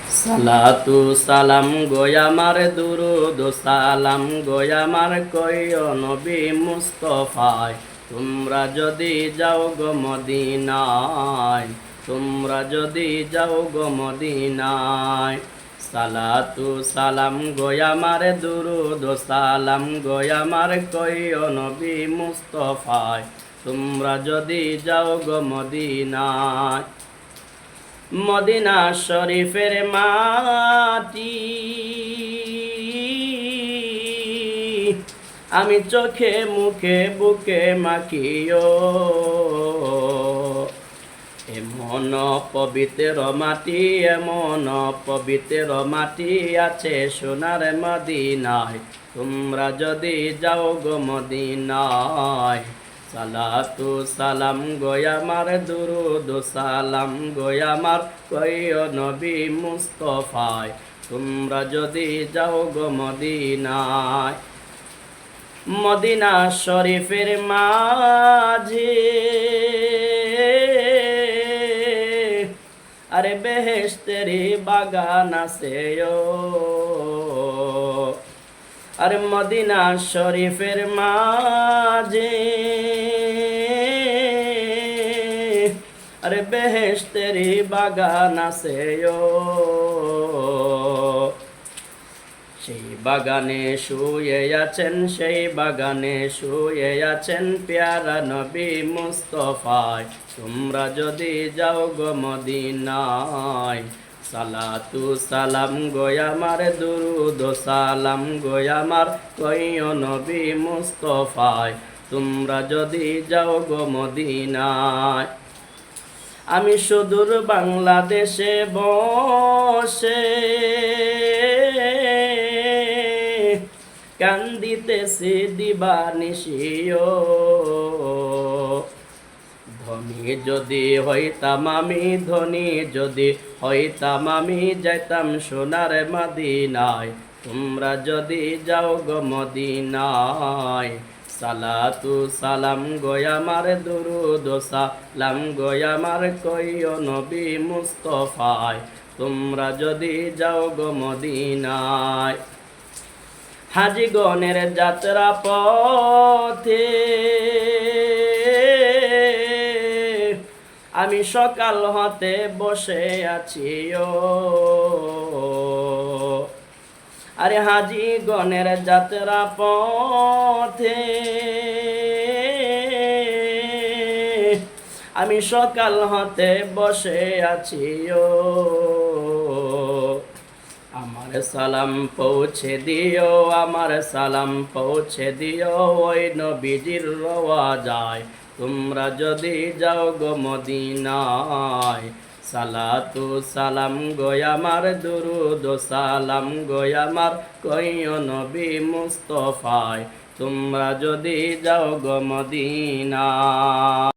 সালাতু সালাম গোয়ামার দুরুদ সালাম গোয়ামার কইও নবী মুস্তফায়। তোমরা যদি যাও গো মদিনায়, তোমরা যদি যাও গো মদিনায়। সালাতু সালাম গোয়ামার দুরুদ সালাম গোয়ামার কইও নবী মুস্তফায়। তোমরা যদি যাও গো মদিনায়। মদিনা শরীফের মাটি আমি চোখে মুখে বুকে মাখিও, এমন পবিত্র মাটি, এমন পবিত্র মাটি আছে সোনার মদিনায়। তোমরা যদি যাও গো মদিনায়। সালাতু সালাম গোয়ামার দুরুদ সালাম গোয়ামার কইও নবী মুস্তফায়। তোমরা যদি যাও গো মদিনায়। মদিনা শরীফের মাঝে আরে বেহেশতের বাগান আছে আরে মদিনা শরীফের মাঝে আরে বেহেশতের বাগান আছে সেই বাগানে শুয়ে আছেন, সেই বাগানে শুয়ে আছেন প্যারা নবী মুস্তফায়। তোমরা যদি যাও গো মদিনায়। সালাতু সালাম গোয়ামার দুরুদ সালাম গোয়ামার কইও নবী মুস্তফায়। তোমরা যদি যাও গো মদিনায়। আমি সুদূর বাংলাদেশে বসে কান্দিতেছি দিবানিশিও, ধনী যদি হইতাম আমি, ধনী যদি হইতাম আমি, যাইতাম সোনার মদিনায়। তোমরা যদি যাও গো মদিনায়। সালাতু সালাম গোয়ামার দুরুদ সালাম গোয়ামার কইও নবী মুস্তফায়। তোমরা যদি যাও গো মদিনায়। হাজিগণের যাত্রা পথে আমি সকাল হতে বসে আছি আরে হাজিগণের যাত্রা পথে আমি সকাল হতে বসে আছি আমার সালাম পৌঁছে দিও, আমার সালাম পৌঁছে দিও ওই নবীজির রওয়াজায়। তোমরা যদি যাও গো মদিনায়। সালাতু সালাম গোয়ামার দুরুদ সালাম গোয়ামার কইও নবী মুস্তফায়। তোমরা যদি যাও গো মদিনায়।